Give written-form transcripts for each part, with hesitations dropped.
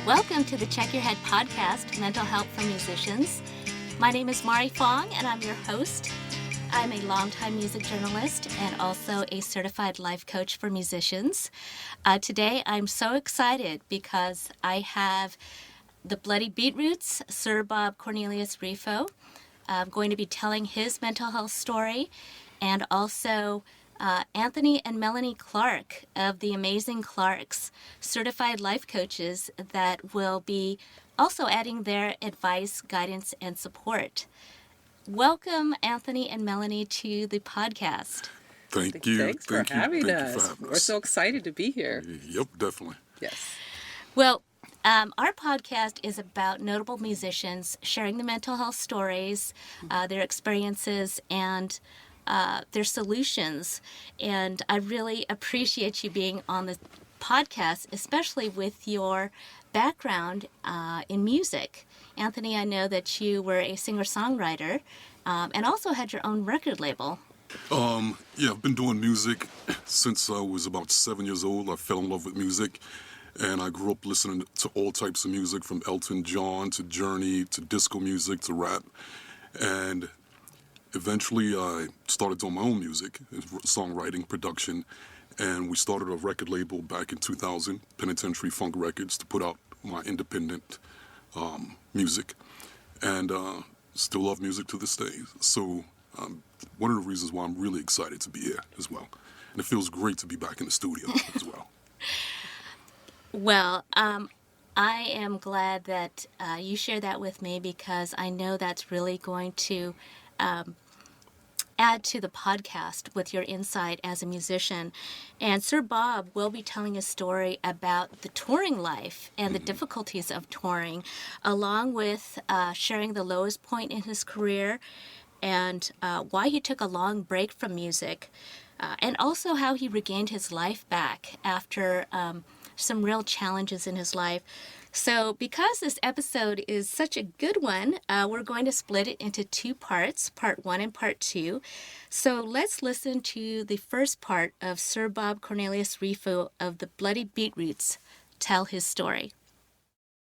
Welcome to the Check Your Head podcast, Mental Health for Musicians. My name is Mari Fong, and I'm your host. I'm a longtime music journalist and also a certified life coach for musicians. Today, I'm so excited because I have the Bloody Beetroots, Sir Bob Cornelius Rifo. I'm going to be telling his mental health story, and also Anthony and Melanie Clark of the Amazing Clarks, certified life coaches that will be also adding their advice, guidance, and support. Welcome, Anthony and Melanie, to the podcast. Thank you. Thanks for having us. We're so excited to be here. Yep, definitely. Yes. Well, our podcast is about notable musicians sharing the mental health stories, their experiences, and their solutions. And I really appreciate you being on the podcast, especially with your background in music. Anthony, I know that you were a singer-songwriter and also had your own record label. Yeah, I've been doing music since I was about 7 years old. I fell in love with music, and I grew up listening to all types of music, from Elton John to Journey to disco music to rap. And eventually I started doing my own music, songwriting, production, and we started a record label back in 2000, Penitentiary Funk Records, to put out my independent music, and still love music to this day. So one of the reasons why I'm really excited to be here as well. And it feels great to be back in the studio as well. Well, I am glad that you share that with me, because I know that's really going to add to the podcast with your insight as a musician. And Sir Bob will be telling a story about the touring life and the difficulties of touring, along with sharing the lowest point in his career and why he took a long break from music, and also how he regained his life back after some real challenges in his life. So because this episode is such a good one, we're going to split it into two parts, part one and part two. So let's listen to the first part of Sir Bob Cornelius Rifo of the Bloody Beetroots tell his story.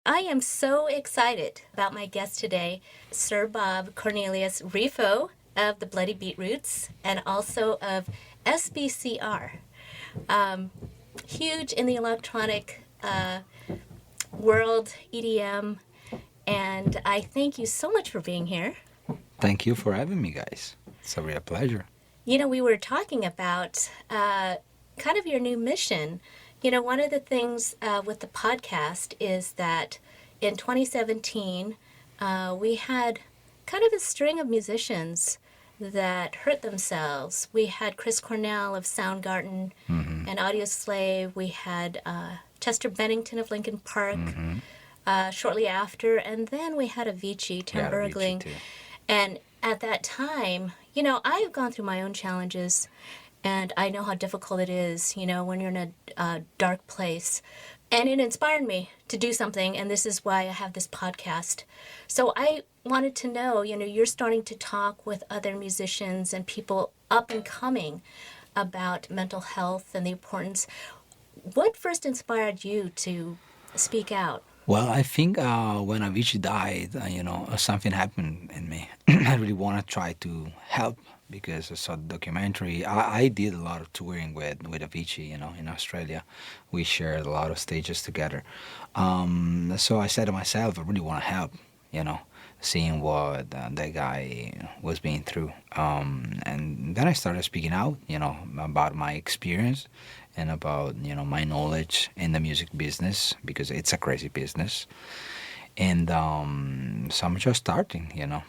I am so excited about my guest today, Sir Bob Cornelius Rifo of the Bloody Beetroots and also of SBCR. Huge in the electronic world, EDM, and I thank you so much for being here. Thank you for having me, guys. It's a real pleasure. You know, we were talking about kind of your new mission. You know, one of the things with the podcast is that in 2017, we had kind of a string of musicians that hurt themselves. We had Chris Cornell of Soundgarden and Audioslave. We had Chester Bennington of Linkin Park shortly after. And then we had AVICII, Tim Bergling. And at that time, you know, I've gone through my own challenges, and I know how difficult it is, you know, when you're in a dark place. And it inspired me to do something, and this is why I have this podcast. So I wanted to know, you know, you're starting to talk with other musicians and people up and coming about mental health and the importance. What first inspired you to speak out? Well, I think when AVICII died, something happened in me. I really want to try to help, because I saw the documentary. I did a lot of touring with AVICII, you know, in Australia. We shared a lot of stages together. So I said to myself, I really want to help, you know, seeing what that guy was being through. And then I started speaking out, you know, about my experience and about, you know, my knowledge in the music business, because it's a crazy business. And so I'm just starting, you know.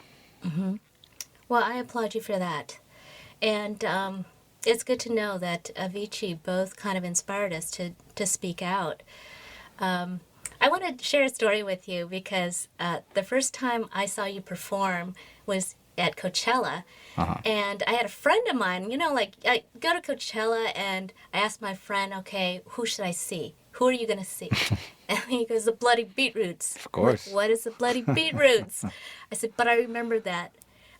Mm-hmm. Well, I applaud you for that. And it's good to know that AVICII both kind of inspired us to speak out. I want to share a story with you, because the first time I saw you perform was at Coachella. And I had a friend of mine, you know, like I go to Coachella and I asked my friend, okay, who should I see? Who are you going to see? And he goes, the Bloody Beetroots. Of course. Like, what is the Bloody Beetroots? I said, but I remember that.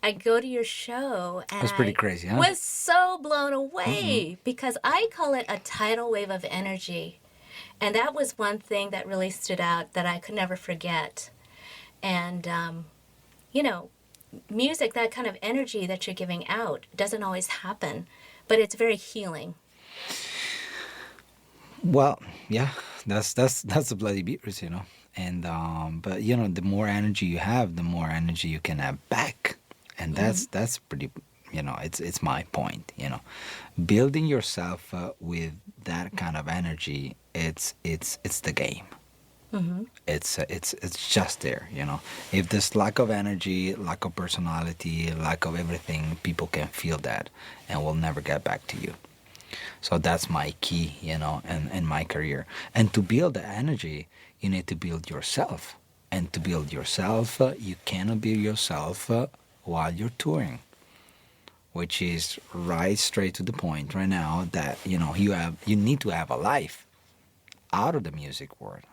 I go to your show and That's pretty crazy, huh? was so blown away because I call it a tidal wave of energy. And that was one thing that really stood out that I could never forget. And, you know, music, that kind of energy that you're giving out doesn't always happen, but it's very healing. Well, yeah, that's the Bloody Beetroots, you know. And but you know, the more energy you have, the more energy you can have back, and that's pretty. You know, it's my point. You know, building yourself with that kind of energy, it's the game. It's just there. You know, if there's lack of energy, lack of personality, lack of everything, people can feel that, and will never get back to you. So that's my key, you know, in my career. And to build the energy, you need to build yourself. And to build yourself, you cannot build yourself while you're touring, which is right straight to the point right now that, you know, you need to have a life out of the music world.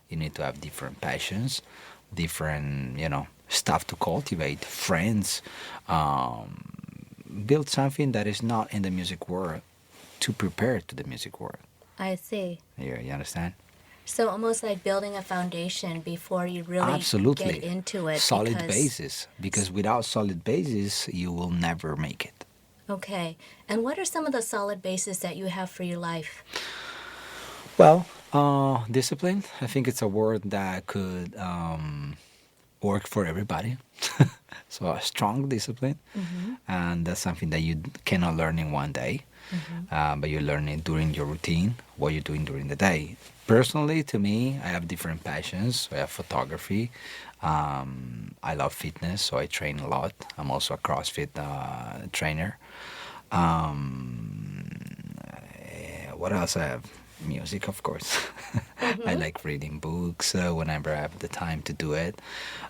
You need to have different passions, different, you know, stuff to cultivate, friends, build something that is not in the music world to prepare to the music world. I see. You understand? So almost like building a foundation before you really Absolutely. get into it. Solid basis. Because without solid basis, you will never make it. Okay. And what are some of the solid bases that you have for your life? Well, discipline. I think it's a word that could work for everybody. So a strong discipline. And that's something that you cannot learn in one day. But you learn it during your routine, what you're doing during the day. Personally, to me, I have different passions. I have photography. I love fitness, so I train a lot. I'm also a CrossFit trainer. What else I have? Music, of course. I like reading books whenever I have the time to do it.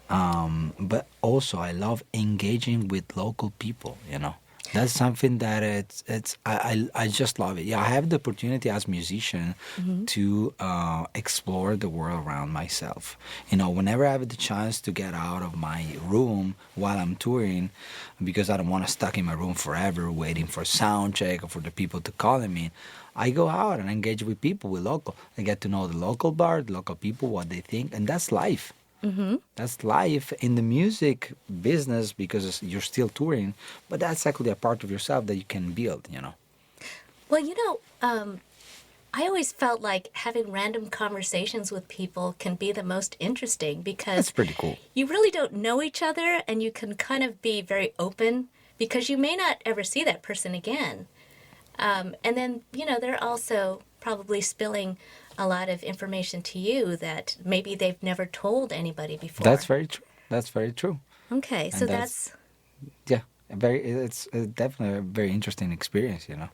But also, I love engaging with local people, you know. That's something that I just love it. Yeah, I have the opportunity as a musician to explore the world around myself. You know, whenever I have the chance to get out of my room while I'm touring, because I don't want to stuck in my room forever waiting for sound check or for the people to call me, I go out and engage with people, with local. I get to know the local bar, the local people, what they think, and that's life. That's life in the music business because you're still touring, but that's actually a part of yourself that you can build, you know. Well, you know, I always felt like having random conversations with people can be the most interesting because That's pretty cool. You really don't know each other and you can kind of be very open because you may not ever see that person again. And then, you know, they're also probably spilling a lot of information to you that maybe they've never told anybody before. That's very true. That's very true. Okay, so that's yeah, it's definitely a very interesting experience, you know.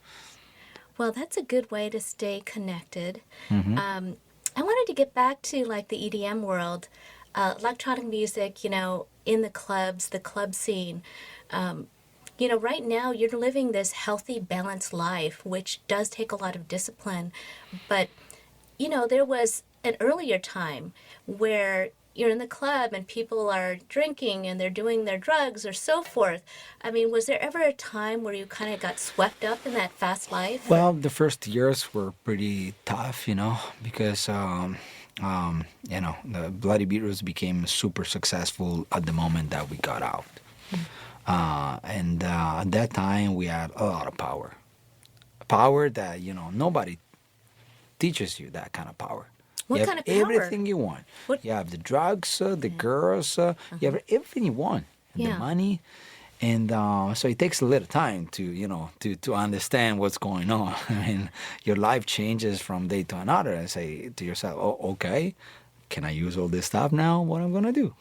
well, that's a good way to stay connected. I wanted to get back to like the EDM world, electronic music, you know, in the clubs, the club scene. You know, right now you're living this healthy, balanced life, which does take a lot of discipline. But, you know, there was an earlier time where you're in the club and people are drinking and they're doing their drugs or so forth. I mean, was there ever a time where you kind of got swept up in that fast life? Well, the first years were pretty tough, you know, because, you know, the Bloody Beetroots became super successful at the moment that we got out. And at that time, we had a lot of power. Power that, you know, nobody teaches you that kind of power. What you have kind of power? everything you want. What? You have the drugs, the girls, you have everything you want. And the money. And so it takes a little time to, you know, to understand what's going on. I mean, your life changes from day to another and say to yourself, oh, okay, can I use all this stuff now? What I'm going to do?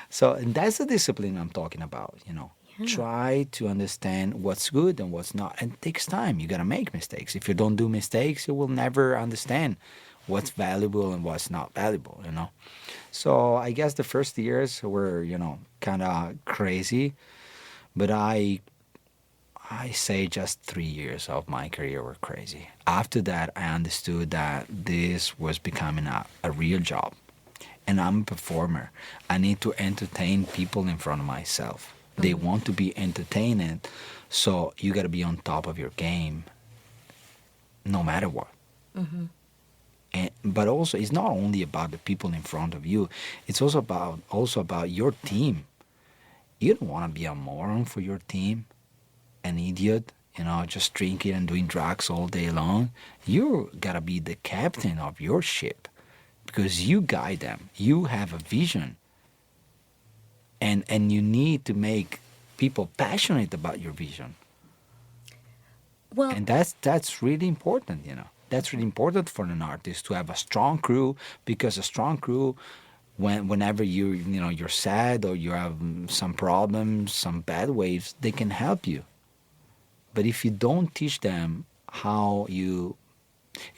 So and that's the discipline I'm talking about, you know. Try to understand what's good and what's not. And it takes time. You got to make mistakes. If you don't do mistakes, you will never understand what's valuable and what's not valuable, you know. So I guess the first years were, you know, kind of crazy. But I say just 3 years of my career were crazy. After that, I understood that this was becoming a real job. And I'm a performer. I need to entertain people in front of myself. They want to be entertained. So you got to be on top of your game no matter what. But also, it's not only about the people in front of you. It's also about your team. You don't want to be a moron for your team, an idiot, just drinking and doing drugs all day long. You gotta be the captain of your ship because you guide them. You have a vision, and you need to make people passionate about your vision. Well, And that's really important. That's really important for an artist to have a strong crew, because a strong crew, whenever you're sad or you have some problems, some bad waves, they can help you. But if you don't teach them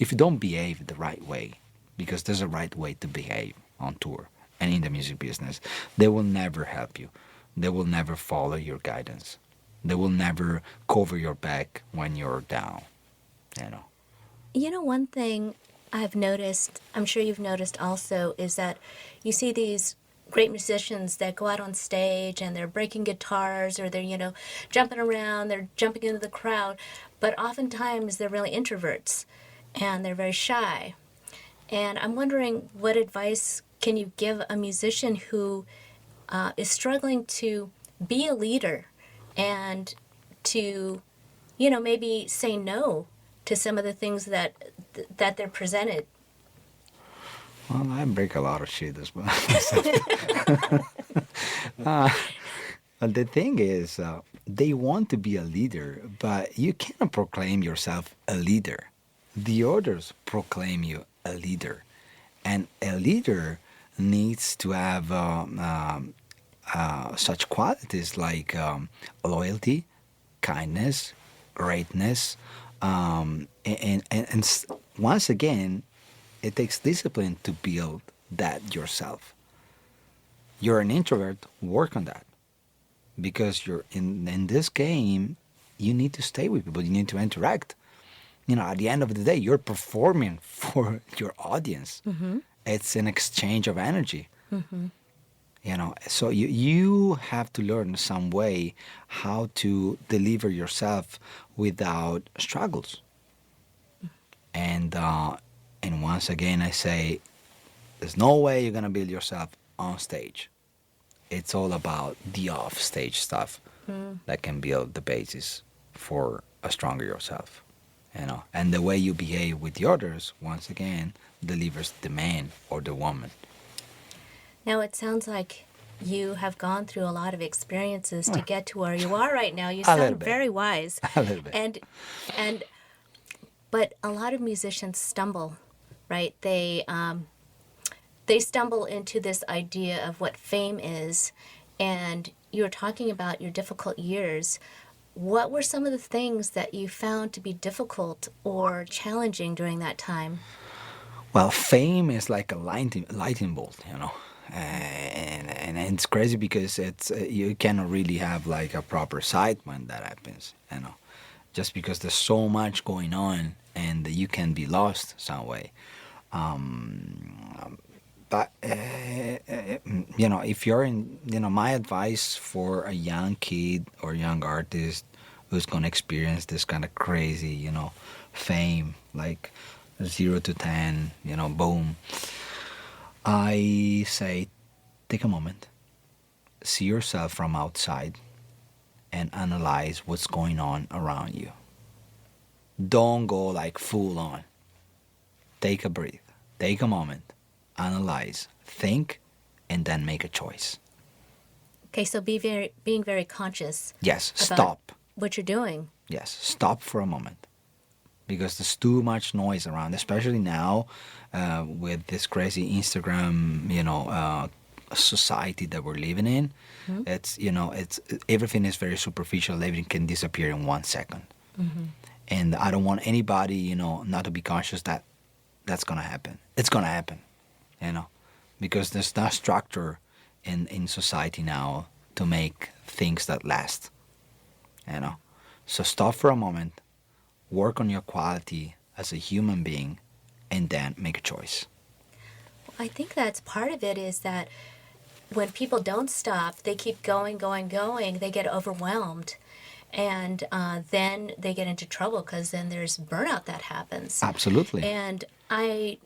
if you don't behave the right way, because there's a right way to behave on tour and in the music business, they will never help you. They will never follow your guidance. They will never cover your back when you're down. one thing I've noticed, I'm sure you've noticed also, is that you see these great musicians that go out on stage and they're breaking guitars or they're, jumping around, they're jumping into the crowd, but oftentimes they're really introverts and they're very shy. And I'm wondering, what advice can you give a musician who is struggling to be a leader and to, maybe say no to some of the things that they're presented? Well, I break a lot of shit as well. The thing is, they want to be a leader, but you cannot proclaim yourself a leader. The others proclaim you a leader. And a leader needs to have such qualities like loyalty, kindness, greatness, and once again, it takes discipline to build that yourself. You're an introvert, work on that. Because you're in this game, you need to stay with people, you need to interact. At the end of the day, you're performing for your audience. Mm-hmm. It's an exchange of energy. Mm-hmm. So you have to learn some way how to deliver yourself without struggles. And once again, I say, there's no way you're gonna build yourself on stage. It's all about the off-stage stuff that can build the basis for a stronger yourself. And the way you behave with the others, once again, delivers the man or the woman. Now, it sounds like you have gone through a lot of experiences to get to where you are right now. You sound very wise. A little bit. But a lot of musicians stumble, right? They stumble into this idea of what fame is. And you were talking about your difficult years. What were some of the things that you found to be difficult or challenging during that time? Well, fame is like a lightning bolt, and it's crazy because you cannot really have like a proper sight when that happens, just because there's so much going on and you can be lost some way. But if you're in, my advice for a young kid or young artist who's gonna experience this kind of crazy, fame, like 0 to 10, boom. I say, take a moment, see yourself from outside, and analyze what's going on around you. Don't go like full on. Take a breath, take a moment, analyze, think, and then make a choice. Okay, so being very conscious. Yes, about stop. What you're doing. Yes, stop for a moment. Because there's too much noise around, especially now with this crazy Instagram, society that we're living in. Mm-hmm. It's everything is very superficial. Everything can disappear in 1 second. Mm-hmm. And I don't want anybody, not to be conscious that that's gonna happen. It's gonna happen, because there's no structure in society now to make things that last. So stop for a moment. Work on your quality as a human being, and then make a choice. I think that's part of it, is that when people don't stop, they keep going, they get overwhelmed. And then they get into trouble because then there's burnout that happens. Absolutely. And I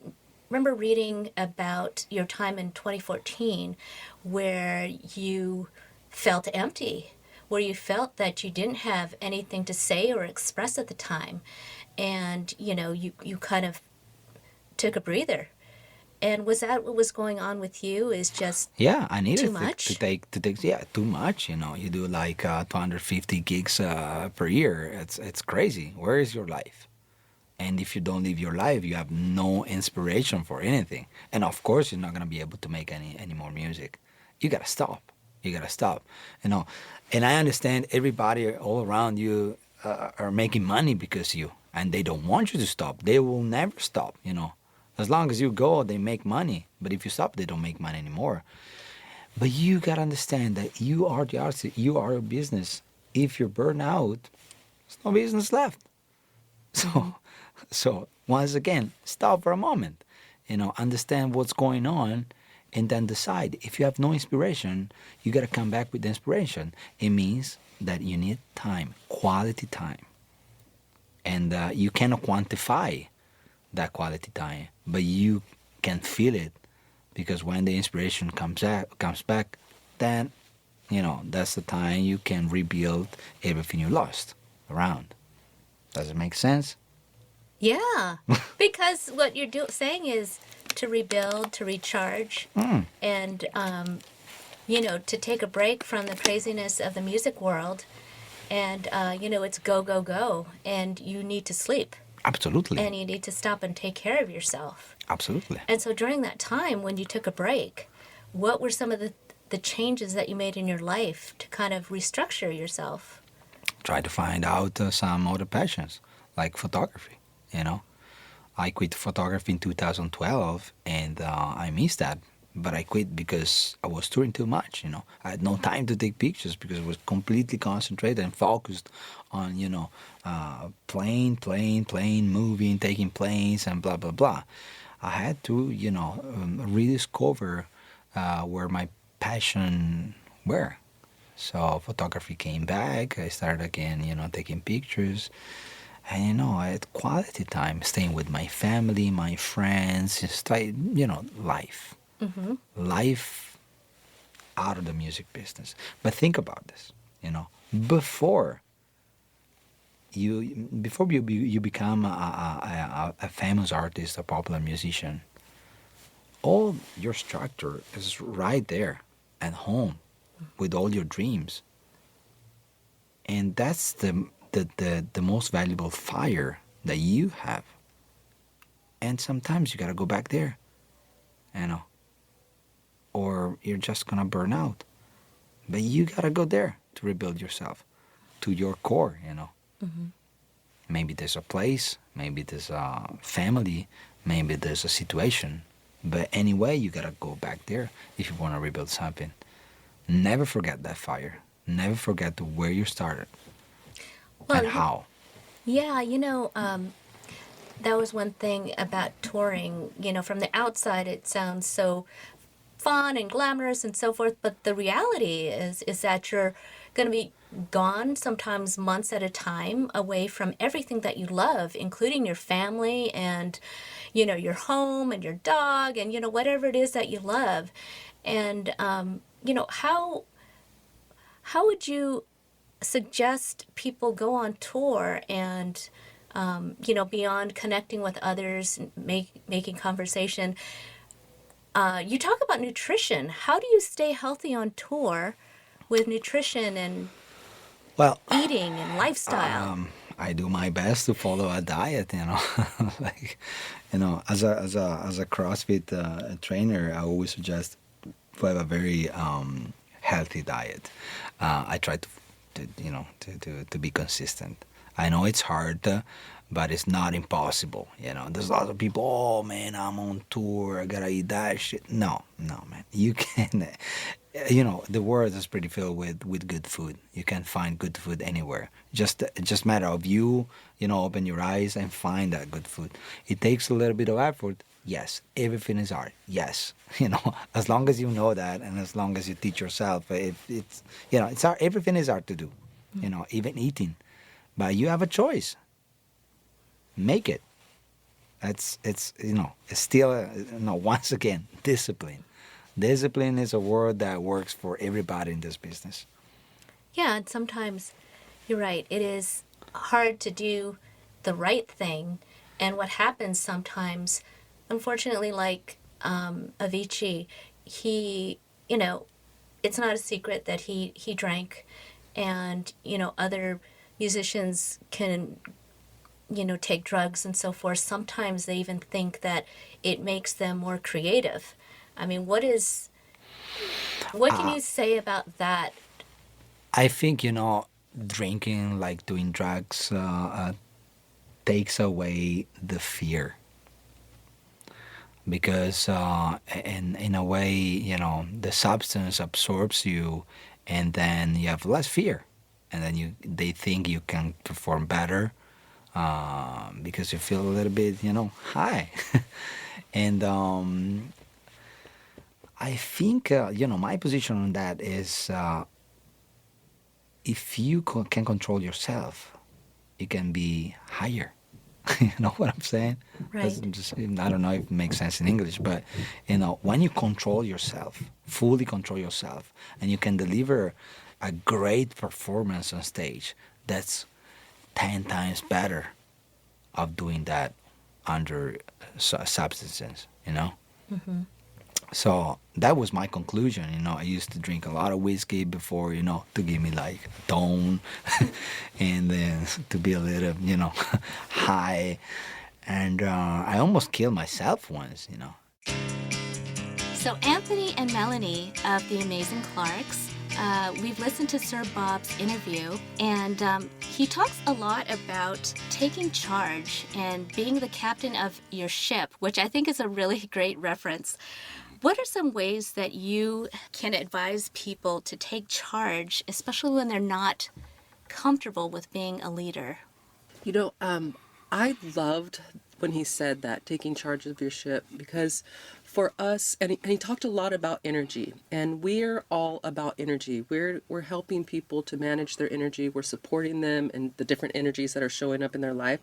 remember reading about your time in 2014 where you felt empty, where you felt that you didn't have anything to say or express at the time. And, you kind of took a breather. And was that what was going on with you? Is just Yeah, I needed too much? to take too much. You do like 250 gigs per year. It's crazy. Where is your life? And if you don't live your life, you have no inspiration for anything. And of course, you're not gonna be able to make any more music. You gotta stop. You gotta stop. And I understand everybody all around you are making money because you, and they don't want you to stop. They will never stop. As long as you go, they make money. But if you stop, they don't make money anymore. But you gotta understand that you are the artist. You are a business. If you burn out, there's no business left. So once again, stop for a moment. Understand what's going on, and then decide. If you have no inspiration, you gotta come back with the inspiration. It means that you need time, quality time, and you cannot quantify that quality time, but you can feel it, because when the inspiration comes back, then that's the time you can rebuild everything you lost around. Does it make sense? Yeah, because what you're saying is to rebuild, to recharge, and to take a break from the craziness of the music world, and it's go go go, and you need to sleep. Absolutely. And you need to stop and take care of yourself. Absolutely. And so during that time when you took a break, what were some of the changes that you made in your life to kind of restructure yourself? Try to find out some other passions, like photography. I quit photography in 2012, and I missed that. But I quit because I was touring too much. I had no time to take pictures because I was completely concentrated and focused on, playing, moving, taking planes, and blah blah blah. I had to, rediscover where my passion were. So photography came back. I started again, taking pictures. And, I had quality time, staying with my family, my friends, just, life. Mm-hmm. Life out of the music business. But think about this, before you become a famous artist, a popular musician, all your structure is right there at home with all your dreams. And that's the most valuable fire that you have. And sometimes you gotta go back there, or you're just gonna burn out. But you gotta go there to rebuild yourself to your core. Mm-hmm. Maybe there's a place, maybe there's a family, maybe there's a situation, but anyway, you gotta go back there if you want to rebuild something. Never forget that fire. Never forget where you started and how. Yeah, that was one thing about touring. From the outside, it sounds so fun and glamorous and so forth, but the reality is that you're going to be gone sometimes months at a time away from everything that you love, including your family and your home and your dog and whatever it is that you love. And how would you suggest people go on tour and beyond connecting with others, making conversation? You talk about nutrition. How do you stay healthy on tour with nutrition and eating and lifestyle? I do my best to follow a diet, like, as a CrossFit trainer, I always suggest to have a very healthy diet. I try to be consistent. I know it's hard, but it's not impossible. There's lots of people, oh man, I'm on tour, I gotta eat that shit. No, man. You can, the world is pretty filled with good food. You can find good food anywhere. Just matter of you, open your eyes and find that good food. It takes a little bit of effort. Yes, everything is art. Yes, as long as you know that, and as long as you teach yourself, it's art. Everything is art to do. even eating. But you have a choice. Make it. It's still, once again, discipline. Discipline is a word that works for everybody in this business. Yeah, and sometimes you're right. It is hard to do the right thing. And what happens sometimes, unfortunately, like AVICII, he, it's not a secret that he drank. And, other musicians can, take drugs and so forth. Sometimes they even think that it makes them more creative. I mean, what can you say about that? I think, drinking, like doing drugs, takes away the fear. Because in a way, the substance absorbs you, and then you have less fear. And then they think you can perform better because you feel a little bit, high. And I think, my position on that is if you can control yourself, you can be higher. You know what I'm saying? Right. I don't know if it makes sense in English, but, when you control yourself, fully control yourself, and you can deliver a great performance on stage, that's 10 times better of doing that under substances, Mm-hmm. So that was my conclusion. I used to drink a lot of whiskey before, to give me like a tone and then to be a little, high. And I almost killed myself once, So Anthony and Melanie of the Amazing Clarks, we've listened to Sir Bob's interview, and he talks a lot about taking charge and being the captain of your ship, which I think is a really great reference. What are some ways that you can advise people to take charge, especially when they're not comfortable with being a leader? I loved when he said that, taking charge of your ship, because for us, and he talked a lot about energy, and we're all about energy. We're helping people to manage their energy. We're supporting them and the different energies that are showing up in their life.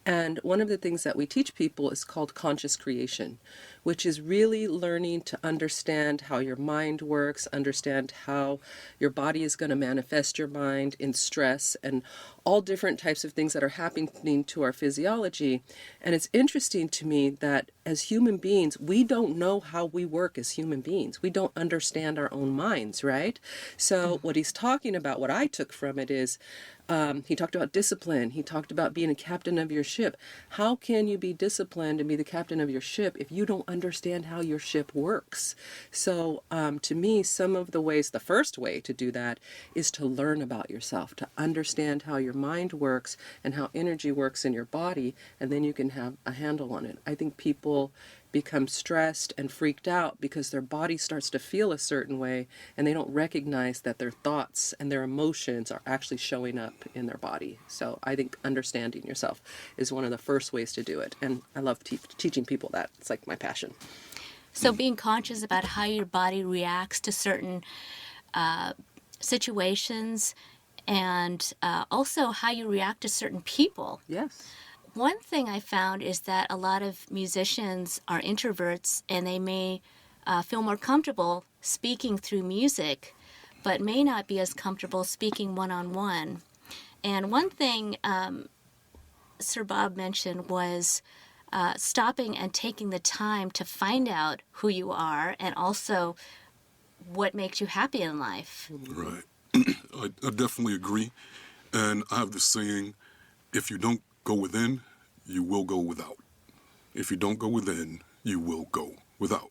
And one of the things that we teach people is called conscious creation, which is really learning to understand how your mind works, understand how your body is going to manifest your mind in stress and all different types of things that are happening to our physiology. And it's interesting to me that as human beings, we don't know how we work as human beings. We don't understand our own minds, right? So what he's talking about, what I took from it is, he talked about discipline. He talked about being a captain of your ship. How can you be disciplined and be the captain of your ship if you don't understand how your ship works? So to me, some of the ways, the first way to do that is to learn about yourself, to understand how your mind works and how energy works in your body, and then you can have a handle on it. I think people become stressed and freaked out because their body starts to feel a certain way and they don't recognize that their thoughts and their emotions are actually showing up in their body. So I think understanding yourself is one of the first ways to do it. And I love teaching people that. It's like my passion. So being conscious about how your body reacts to certain situations and also how you react to certain people. Yes. One thing I found is that a lot of musicians are introverts and they may feel more comfortable speaking through music, but may not be as comfortable speaking one-on-one. And one thing Sir Bob mentioned was stopping and taking the time to find out who you are and also what makes you happy in life. Right. I definitely agree. And I have this saying, if you don't go within, you will go without. If you don't go within, you will go without.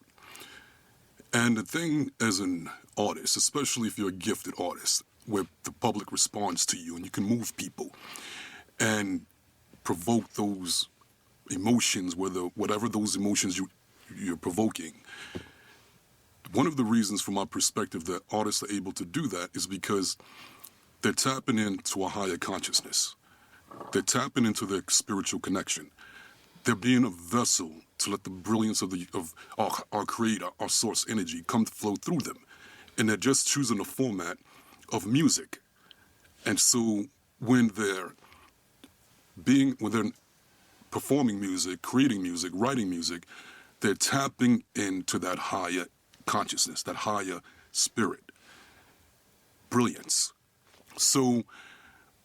And the thing as an artist, especially if you're a gifted artist, where the public responds to you and you can move people and provoke those emotions, whatever those emotions you're provoking. One of the reasons from my perspective that artists are able to do that is because they're tapping into a higher consciousness. They're tapping into their spiritual connection. They're being a vessel to let the brilliance of our creator, our source energy, come to flow through them. And they're just choosing a format of music And so when they're performing music, creating music, writing music, they're tapping into that higher consciousness, that higher spirit, brilliance. So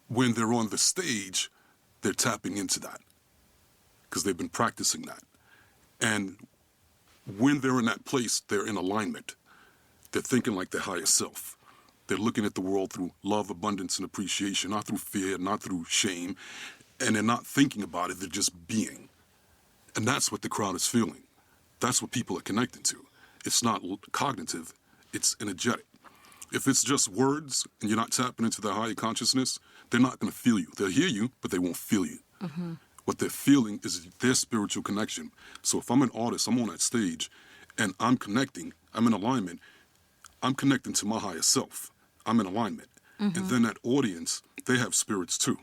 when they're on the stage, they're tapping into that because they've been practicing that. And when they're in that place, they're in alignment. They're thinking like their higher self. They're looking at the world through love, abundance, and appreciation, not through fear, not through shame. And they're not thinking about it, they're just being. And that's what the crowd is feeling. That's what people are connecting to. It's not cognitive, it's energetic. If it's just words and you're not tapping into their higher consciousness, they're not going to feel you. They'll hear you, but they won't feel you. Mm-hmm. What they're feeling is their spiritual connection. So if I'm an artist, I'm on that stage, and I'm connecting, I'm in alignment, I'm connecting to my higher self. I'm in alignment. Mm-hmm. And then that audience, they have spirits too.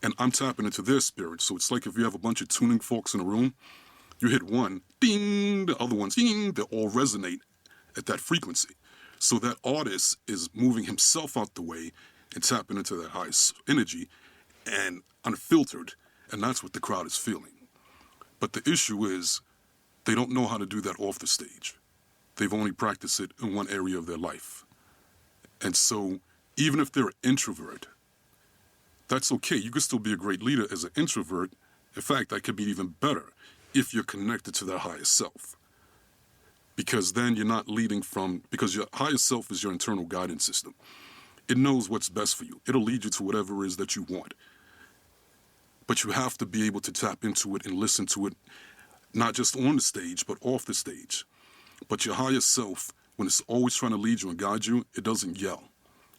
And I'm tapping into their spirit. So it's like if you have a bunch of tuning forks in a room, you hit one, ding, the other ones, ding, they all resonate at that frequency. So that artist is moving himself out the way and tapping into that highest energy and unfiltered. And that's what the crowd is feeling. But the issue is they don't know how to do that off the stage. They've only practiced it in one area of their life. And so even if they're an introvert, that's okay. You could still be a great leader as an introvert. In fact, that could be even better if you're connected to that higher self. Because then you're not leading because your higher self is your internal guidance system. It knows what's best for you. It'll lead you to whatever it is that you want. But you have to be able to tap into it and listen to it, not just on the stage, but off the stage. But your higher self, when it's always trying to lead you and guide you, it doesn't yell.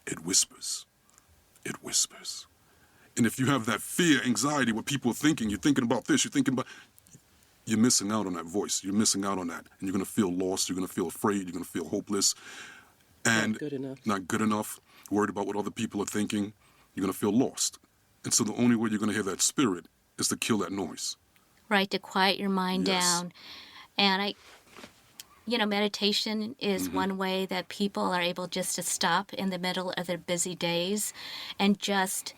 It whispers. It whispers. And if you have that fear, anxiety, what people are thinking, you're thinking about this, you're missing out on that voice. You're missing out on that. And you're going to feel lost. You're going to feel afraid. You're going to feel hopeless. And not good enough. Worried about what other people are thinking. You're going to feel lost. And so the only way you're going to hear that spirit is to kill that noise. Right, to quiet your mind down. And meditation is one way that people are able just to stop in the middle of their busy days and just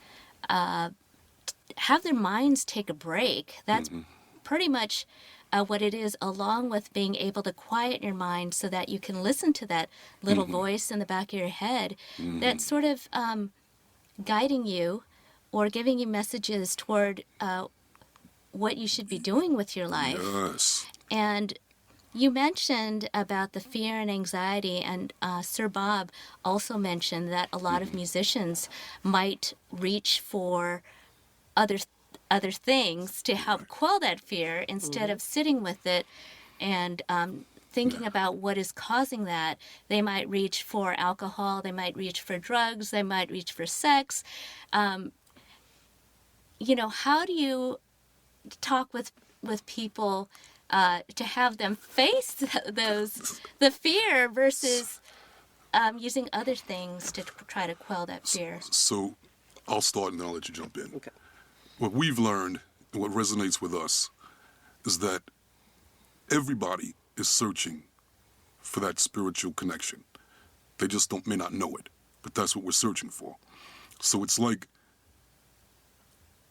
have their minds take a break. That's pretty much what it is, along with being able to quiet your mind so that you can listen to that little voice in the back of your head that's sort of guiding you or giving you messages toward what you should be doing with your life. Yes. And you mentioned about the fear and anxiety, and Sir Bob also mentioned that a lot of musicians might reach for other things to help quell that fear instead of sitting with it and thinking about what is causing that. They might reach for alcohol, they might reach for drugs, they might reach for sex. How do you talk with people to have them face the fear versus using other things to try to quell that fear? So I'll start and then I'll let you jump in. Okay. What we've learned and what resonates with us is that everybody is searching for that spiritual connection. They just may not know it, but that's what we're searching for. So it's like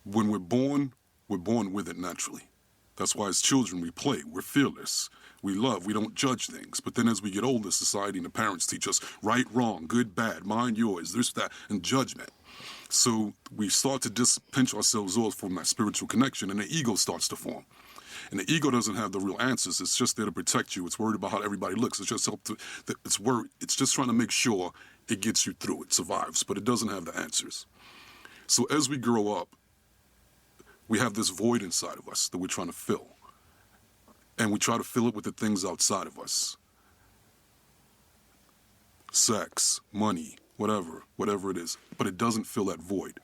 when we're born with it naturally. That's why as children we play, we're fearless, we love, we don't judge things. But then as we get older, society and the parents teach us right, wrong, good, bad, mine, yours, this, that, and judgment. So we start to pinch ourselves off from that spiritual connection, and the ego starts to form. And the ego doesn't have the real answers. It's just there to protect you. It's worried about how everybody looks. It's just it's worried. It's just trying to make sure it gets you through. It survives, but it doesn't have the answers. So as we grow up, we have this void inside of us that we're trying to fill. And we try to fill it with the things outside of us. Sex, money, whatever it is. But it doesn't fill that void.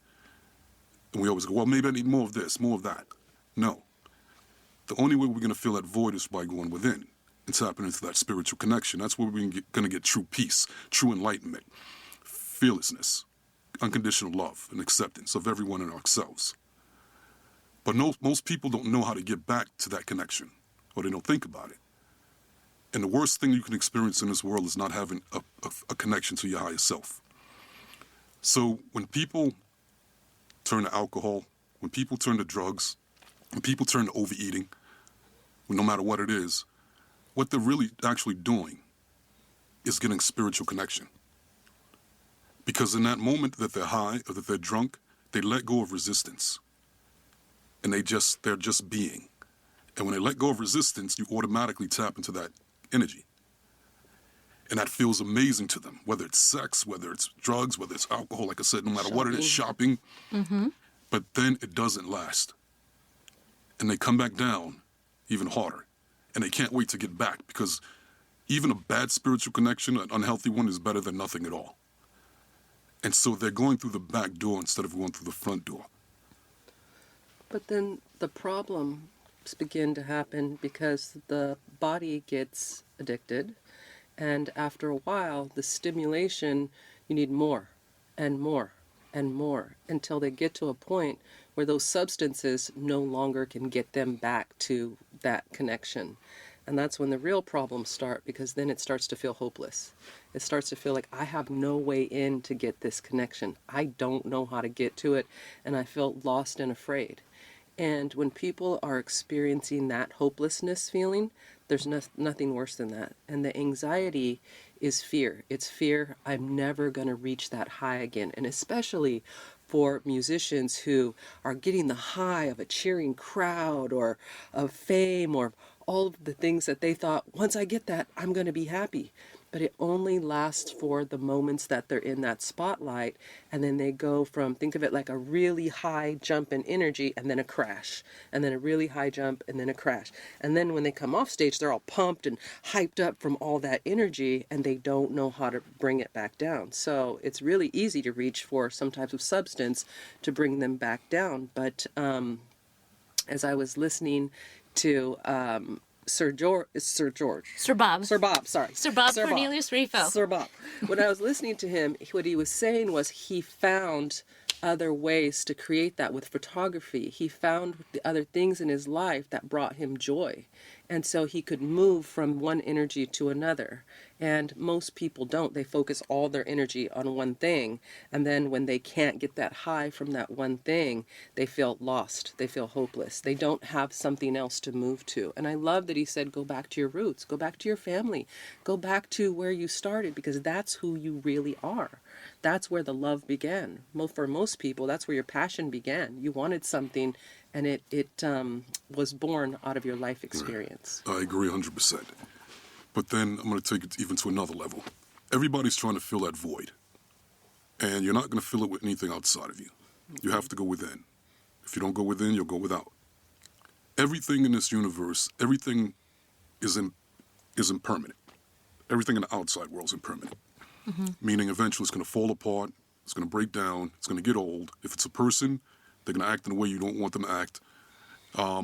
And we always go, well, maybe I need more of this, more of that. No. The only way we're going to fill that void is by going within and tapping into that spiritual connection. That's where we're going to get true peace, true enlightenment, fearlessness, unconditional love, and acceptance of everyone and ourselves. But most people don't know how to get back to that connection, or they don't think about it. And the worst thing you can experience in this world is not having a connection to your higher self. So when people turn to alcohol, when people turn to drugs, when people turn to overeating, no matter what it is, what they're really actually doing is getting spiritual connection. Because in that moment that they're high or that they're drunk, they let go of resistance. And they're just being. And when they let go of resistance, you automatically tap into that energy. And that feels amazing to them, whether it's sex, whether it's drugs, whether it's alcohol, like I said, no matter what it is, shopping. But then it doesn't last. And they come back down even harder. And they can't wait to get back, because even a bad spiritual connection, an unhealthy one, is better than nothing at all. And so they're going through the back door instead of going through the front door. But then the problems begin to happen because the body gets addicted. And after a while, the stimulation, you need more and more and more until they get to a point where those substances no longer can get them back to that connection. And that's when the real problems start, because then it starts to feel hopeless. It starts to feel like I have no way in to get this connection. I don't know how to get to it, and I feel lost and afraid. And when people are experiencing that hopelessness feeling, there's nothing worse than that. And the anxiety is fear. It's fear, I'm never going to reach that high again. And especially for musicians who are getting the high of a cheering crowd or of fame or all of the things that they thought, once I get that, I'm going to be happy. But it only lasts for the moments that they're in that spotlight, and then they go from, think of it like a really high jump in energy and then a crash, and then a really high jump and then a crash. And then when they come off stage, they're all pumped and hyped up from all that energy, and they don't know how to bring it back down. So it's really easy to reach for some type of substance to bring them back down. But as I was listening to Sir Bob Cornelius Rifo. Sir Bob. When I was listening to him, what he was saying was he found other ways to create that with photography. He found the other things in his life that brought him joy. And so he could move from one energy to another. And most people don't. They focus all their energy on one thing. And then when they can't get that high from that one thing, they feel lost. They feel hopeless. They don't have something else to move to. And I love that he said, go back to your roots. Go back to your family. Go back to where you started, because that's who you really are. That's where the love began. For most people, that's where your passion began. You wanted something, and it was born out of your life experience. I agree 100%. But then I'm going to take it even to another level. Everybody's trying to fill that void. And you're not going to fill it with anything outside of you. You have to go within. If you don't go within, you'll go without. Everything in this universe, everything is impermanent. Everything in the outside world is impermanent. Meaning eventually it's going to fall apart, it's going to break down, it's going to get old. If it's a person, they're going to act in a way you don't want them to act.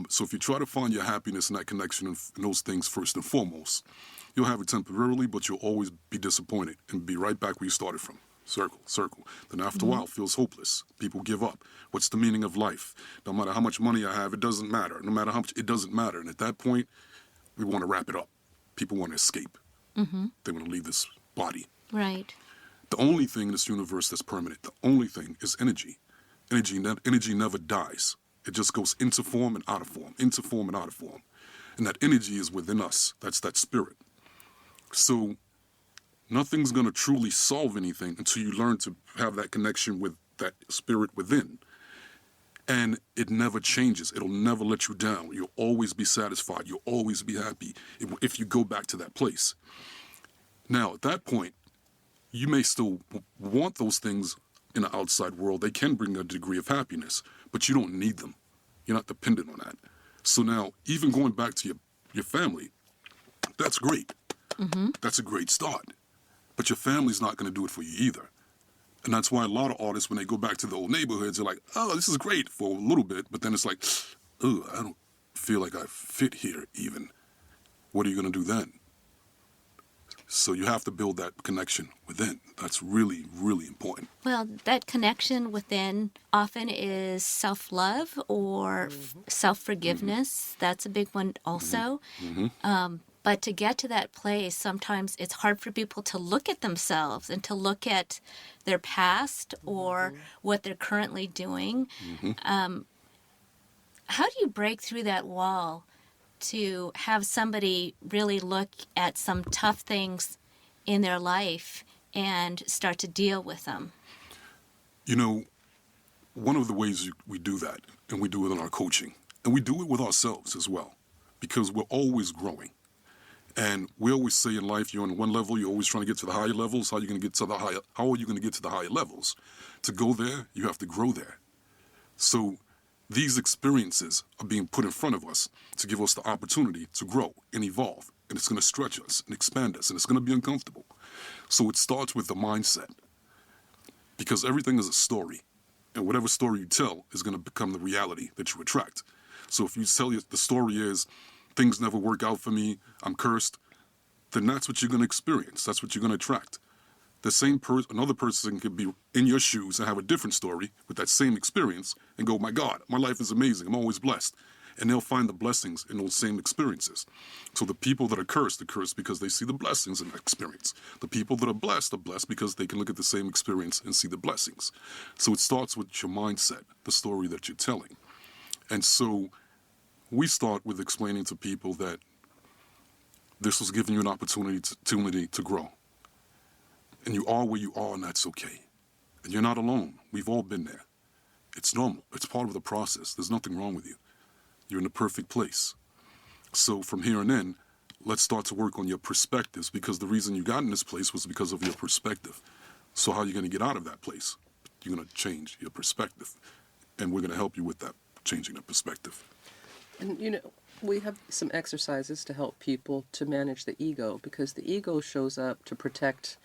So if you try to find your happiness in that connection and those things first and foremost, you'll have it temporarily, but you'll always be disappointed and be right back where you started from. Circle. Then after a while, it feels hopeless. People give up. What's the meaning of life? No matter how much money I have, it doesn't matter. No matter how much, it doesn't matter. And at that point, we want to wrap it up. People want to escape. They want to leave this body. Right. The only thing in this universe that's permanent, the only thing is energy. Energy never dies. It just goes into form and out of form, into form and out of form. And that energy is within us. That's that spirit. So nothing's going to truly solve anything until you learn to have that connection with that spirit within. And it never changes. It'll never let you down. You'll always be satisfied. You'll always be happy if you go back to that place. Now, at that point, you may still want those things in the outside world. They can bring a degree of happiness, but you don't need them. You're not dependent on that. So now, even going back to your family, that's great. That's a great start. But your family's not going to do it for you either. And that's why a lot of artists, when they go back to the old neighborhoods, they're like, oh, this is great for a little bit. But then it's like, oh, I don't feel like I fit here even. What are you going to do then? So you have to build that connection within. That's really, really important. Well, that connection within often is self-love or self-forgiveness. That's a big one also. But to get to that place, sometimes it's hard for people to look at themselves and to look at their past or what they're currently doing. How do you break through that wall to have somebody really look at some tough things in their life and start to deal with them? You know, one of the ways we do that, and we do it in our coaching, and we do it with ourselves as well, because we're always growing. And we always say in life, you're on one level, you're always trying to get to the higher levels. How are you going to get to the higher? How are you going to get to the higher levels? To go there, you have to grow there. So these experiences are being put in front of us to give us the opportunity to grow and evolve. And it's going to stretch us and expand us, and it's going to be uncomfortable. So it starts with the mindset, because everything is a story. And whatever story you tell is going to become the reality that you attract. So if you tell the story is, things never work out for me, I'm cursed, then that's what you're going to experience. That's what you're going to attract. The same another person could be in your shoes and have a different story with that same experience and go, my God, my life is amazing, I'm always blessed. And they'll find the blessings in those same experiences. So the people that are cursed because they see the blessings in that experience. The people that are blessed because they can look at the same experience and see the blessings. So it starts with your mindset, the story that you're telling. And so we start with explaining to people that this was giving you an opportunity to grow. And you are where you are, and that's okay. And you're not alone. We've all been there. It's normal. It's part of the process. There's nothing wrong with you. You're in the perfect place. So from here on in, let's start to work on your perspectives, because the reason you got in this place was because of your perspective. So how are you going to get out of that place? You're going to change your perspective. And we're going to help you with that, changing the perspective. And, you know, we have some exercises to help people to manage the ego, because the ego shows up to protect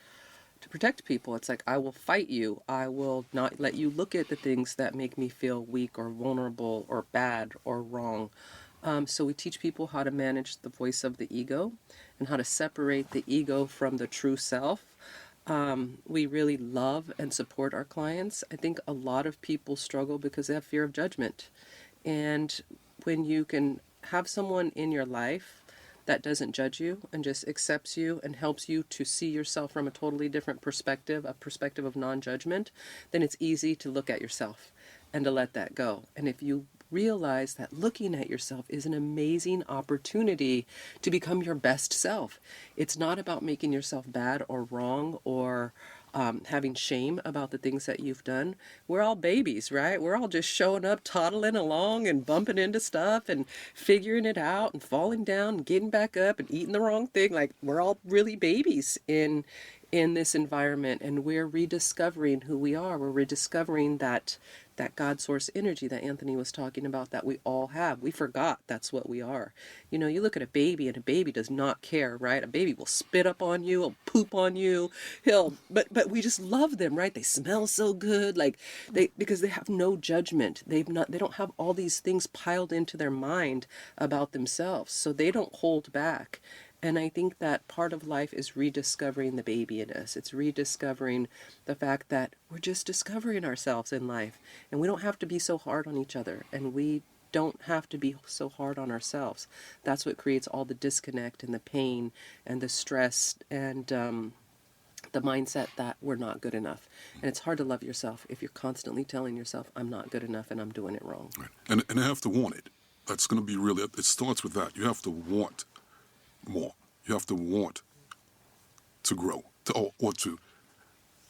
people. It's like, I will fight you. I will not let you look at the things that make me feel weak or vulnerable or bad or wrong. So we teach people how to manage the voice of the ego and how to separate the ego from the true self. We really love and support our clients. I think a lot of people struggle because they have fear of judgment. And when you can have someone in your life that doesn't judge you and just accepts you and helps you to see yourself from a totally different perspective, a perspective of non-judgment, then it's easy to look at yourself and to let that go. And if you realize that looking at yourself is an amazing opportunity to become your best self. It's not about making yourself bad or wrong or having shame about the things that you've done. We're all babies, right? We're all just showing up, toddling along and bumping into stuff and figuring it out and falling down and getting back up and eating the wrong thing. Like, we're all really babies in this environment, and we're rediscovering who we are. We're rediscovering that God source energy that Anthony was talking about that we all have. We forgot that's what we are. You know, you look at a baby and a baby does not care, right? A baby will spit up on you, will poop on you. But we just love them, right? They smell so good, because they have no judgment. They don't have all these things piled into their mind about themselves. So they don't hold back. And I think that part of life is rediscovering the baby in us. It's rediscovering the fact that we're just discovering ourselves in life. And we don't have to be so hard on each other. And we don't have to be so hard on ourselves. That's what creates all the disconnect and the pain and the stress and the mindset that we're not good enough. And it's hard to love yourself if you're constantly telling yourself, I'm not good enough and I'm doing it wrong. Right. And you have to want it. That's going to be really, it starts with that. You have to want more. You have to want to grow,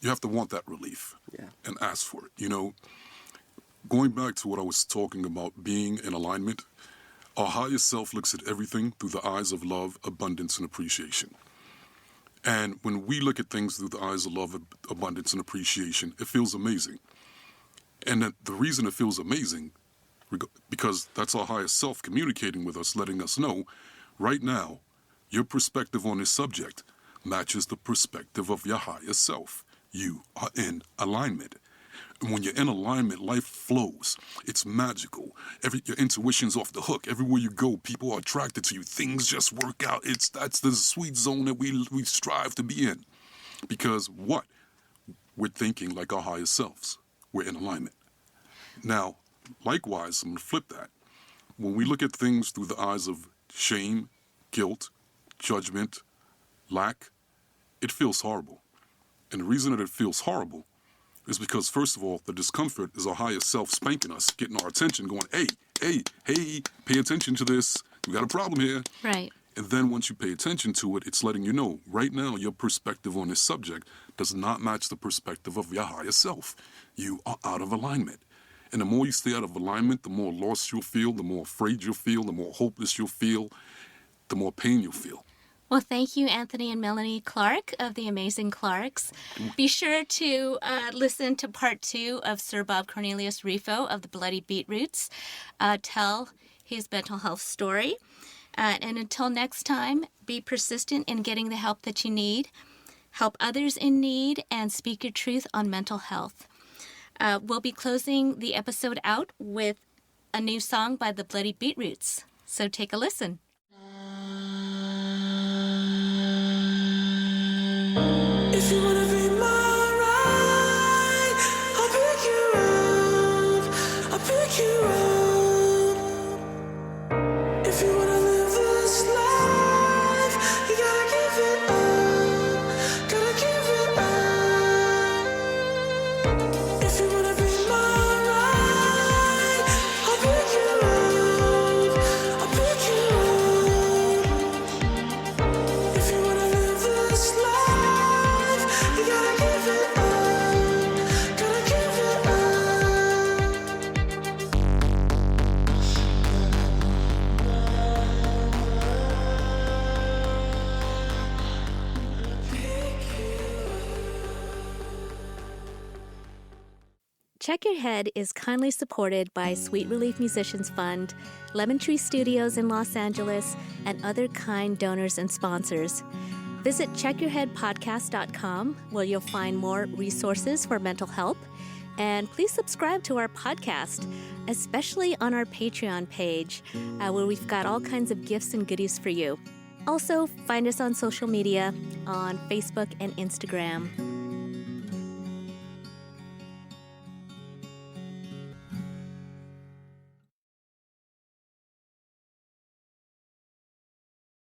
you have to want that relief. Yeah. And ask for it. You know, going back to what I was talking about, being in alignment, our higher self looks at everything through the eyes of love, abundance, and appreciation. And when we look at things through the eyes of love, abundance, and appreciation, it feels amazing. And the reason it feels amazing, because that's our higher self communicating with us, letting us know, right now, your perspective on this subject matches the perspective of your higher self. You are in alignment. And when you're in alignment, life flows. It's magical. Your intuition's off the hook. Everywhere you go, people are attracted to you. Things just work out. That's the sweet zone that we strive to be in. Because what? We're thinking like our higher selves. We're in alignment. Now, likewise, I'm going to flip that. When we look at things through the eyes of shame, guilt, judgment, lack, it feels horrible. And the reason that it feels horrible is because, first of all, the discomfort is our higher self spanking us, getting our attention, going, hey, hey, hey, pay attention to this. We got a problem here. Right. And then once you pay attention to it, it's letting you know, right now, your perspective on this subject does not match the perspective of your higher self. You are out of alignment. And the more you stay out of alignment, the more lost you'll feel, the more afraid you'll feel, the more hopeless you'll feel, the more pain you'll feel. Well, thank you, Anthony and Melanie Clark of the Amazing Clarks. Be sure to listen to part 2 of Sir Bob Cornelius Rifo of the Bloody Beetroots tell his mental health story. And until next time, be persistent in getting the help that you need, help others in need, and speak your truth on mental health. We'll be closing the episode out with a new song by the Bloody Beetroots. So take a listen. If you wanna be my ride, I'll pick you up, I'll pick you up. If you wanna live this life, you gotta give it up, gotta give it up. If you wanna be my ride, I'll pick you up, I'll pick you up. If you wanna live this life, you gotta give it up, gotta give it up. Check Your Head is kindly supported by Sweet Relief Musicians Fund, Lemon Tree Studios in Los Angeles, and other kind donors and sponsors. Visit checkyourheadpodcast.com, where you'll find more resources for mental health. And please subscribe to our podcast, especially on our Patreon page, where we've got all kinds of gifts and goodies for you. Also, find us on social media on Facebook and Instagram.